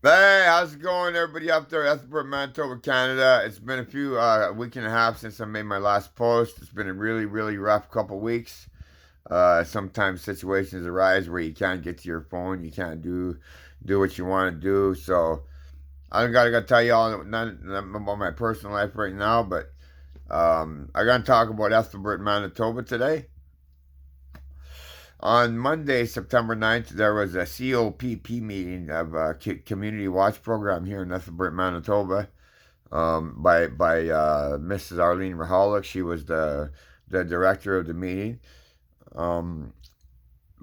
Hey, how's it going, everybody up there, Ethelbert, Manitoba, Canada? It's been a few week and a half since I made my last post. It's been a really, really rough couple weeks. Sometimes situations arise where you can't get to your phone, you can't do what you want to do. So I don't gotta tell you all not about my personal life right now, but I gotta talk about Ethelbert, Manitoba today. On Monday, September 9th, there was a COPP meeting of a community watch program here in Ethelbert, Manitoba, by Mrs. Arlene Rahalik. She was the director of the meeting. Um,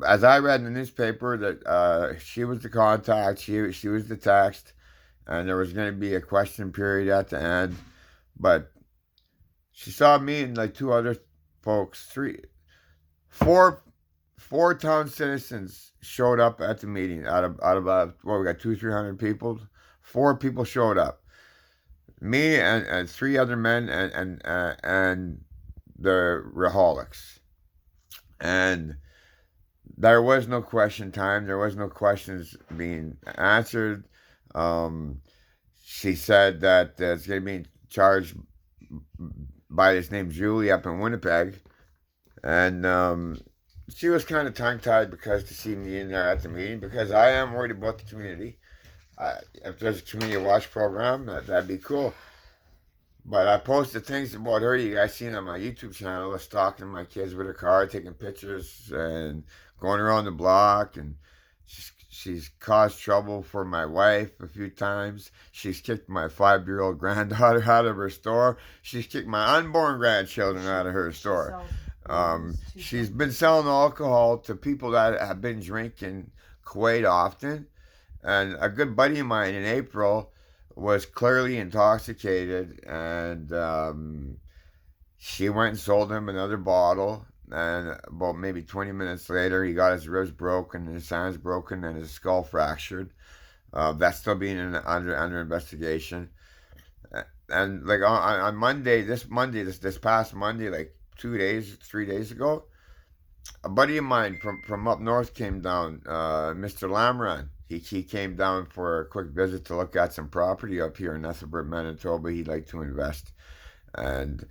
as I read in the newspaper, that she was the contact, she was the text, and there was going to be a question period at the end. But she saw me and like two other folks, four four town citizens showed up at the meeting out of well, we got 300 people. Four people showed up. Me and three other men and the Raholics. And there was no question time. There was no questions being answered. Um, she said that it's going to be charged by this named Julie up in Winnipeg. And she was kind of tongue tied because to see me in there at the meeting because I am worried about the community. If there's a community watch program, that'd be cool. But I posted things about her you guys seen on my YouTube channel, stalking my kids with her car, taking pictures, and going around the block. And she's caused trouble for my wife a few times. She's kicked my 5-year-old granddaughter out of her store. She's kicked my unborn grandchildren out of her store. She's been selling alcohol to people that have been drinking quite often. And a good buddy of mine in April was clearly intoxicated, and she went and sold him another bottle. And about maybe 20 minutes later, he got his ribs broken, his hands broken, and his skull fractured. That's still being under investigation. And like on Monday, this past Monday, like 2 days, 3 days ago, a buddy of mine from up north came down, Mr. Lamran. He came down for a quick visit to look at some property up here in Ethelbert, Manitoba. He'd like to invest. And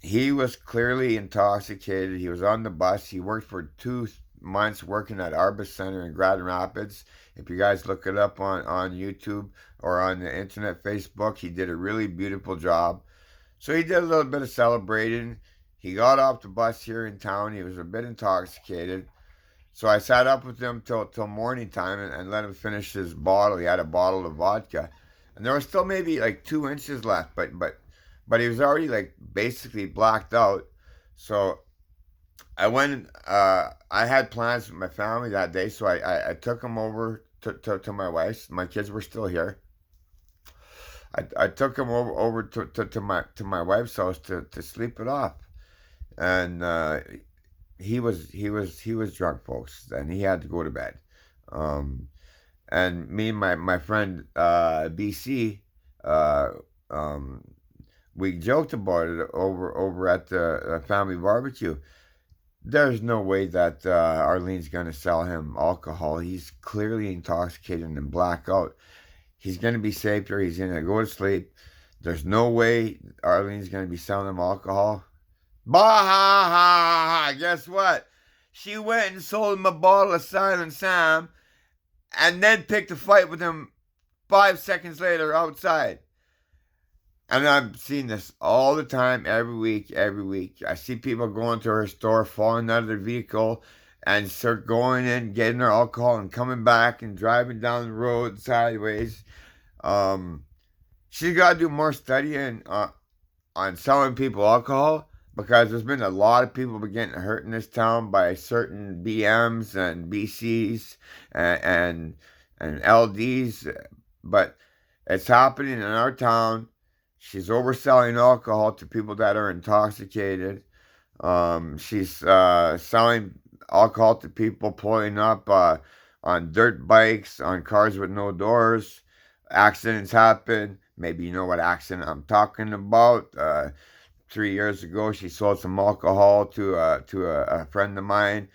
he was clearly intoxicated. He was on the bus. He worked for 2 months working at Arbus Center in Grand Rapids. If you guys look it up on YouTube or on the internet, Facebook, he did a really beautiful job. So he did a little bit of celebrating. He got off the bus here in town. He was a bit intoxicated. So I sat up with him till morning time and let him finish his bottle. He had a bottle of vodka. And there was still maybe like 2 inches left, but he was already like basically blacked out. So I went. I had plans with my family that day, so I took him over to my wife's. My kids were still here. I took him over to my wife's house to sleep it off, and he was drunk, folks, and he had to go to bed. Um, and me and my friend BC, uh, um, we joked about it over at the family barbecue. There's no way that Arlene's gonna sell him alcohol. He's clearly intoxicated and blackout. He's gonna be safe here. He's gonna go to sleep. There's no way Arlene's gonna be selling him alcohol. Bah ha ha ha! Guess what? She went and sold him a bottle of Silent Sam, and then picked a fight with him 5 seconds later outside. And I've seen this all the time, every week, every week. I see people going to her store, falling out of their vehicle, and start going in, getting their alcohol, and coming back and driving down the road sideways. Um, she's got to do more studying on selling people alcohol because there's been a lot of people been getting hurt in this town by certain BMs and BCs and LDs, but it's happening in our town. She's overselling alcohol to people that are intoxicated. She's selling alcohol to people pulling up on dirt bikes, on cars with no doors. Accidents happen. Maybe you know what accident I'm talking about. 3 years ago, she sold some alcohol to a friend of mine.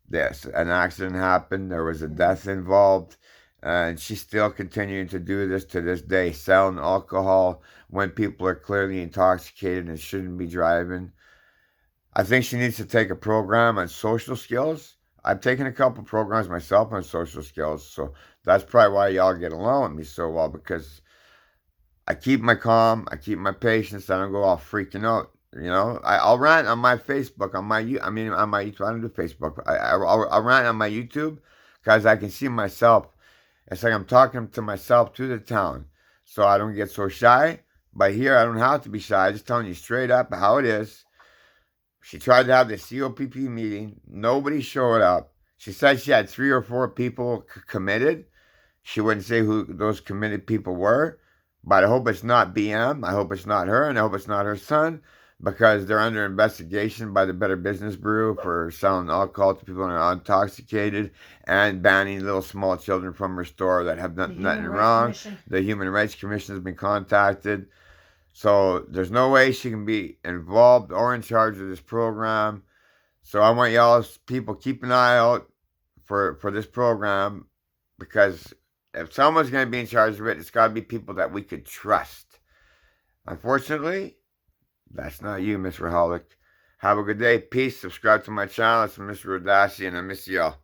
Yes, an accident happened. There was a death involved. And she's still continuing to do this to this day, selling alcohol when people are clearly intoxicated and shouldn't be driving. I think she needs to take a program on social skills. I've taken a couple programs myself on social skills, so that's probably why y'all get along with me so well, because I keep my calm, I keep my patience, I don't go all freaking out. I'll rant on my Facebook, on my YouTube. I don't do Facebook. I'll rant on my YouTube because I can see myself. It's like I'm talking to myself to the town, so I don't get so shy. But here, I don't have to be shy. I'm just telling you straight up how it is. She tried to have the COPP meeting. Nobody showed up. She said she had 3 or 4 people committed. She wouldn't say who those committed people were. But I hope it's not BM. I hope it's not her. And I hope it's not her son, because they're under investigation by the Better Business Bureau for selling alcohol to people who are intoxicated and banning little small children from her store that have done nothing wrong. The Human Rights Commission has been contacted. So there's no way she can be involved or in charge of this program. So I want y'all people keep an eye out for this program, because if someone's going to be in charge of it, it's got to be people that we could trust. Unfortunately, that's not you, Miss Raholic. Have a good day. Peace. Subscribe to my channel. It's Mr. Rodassi, and I miss y'all.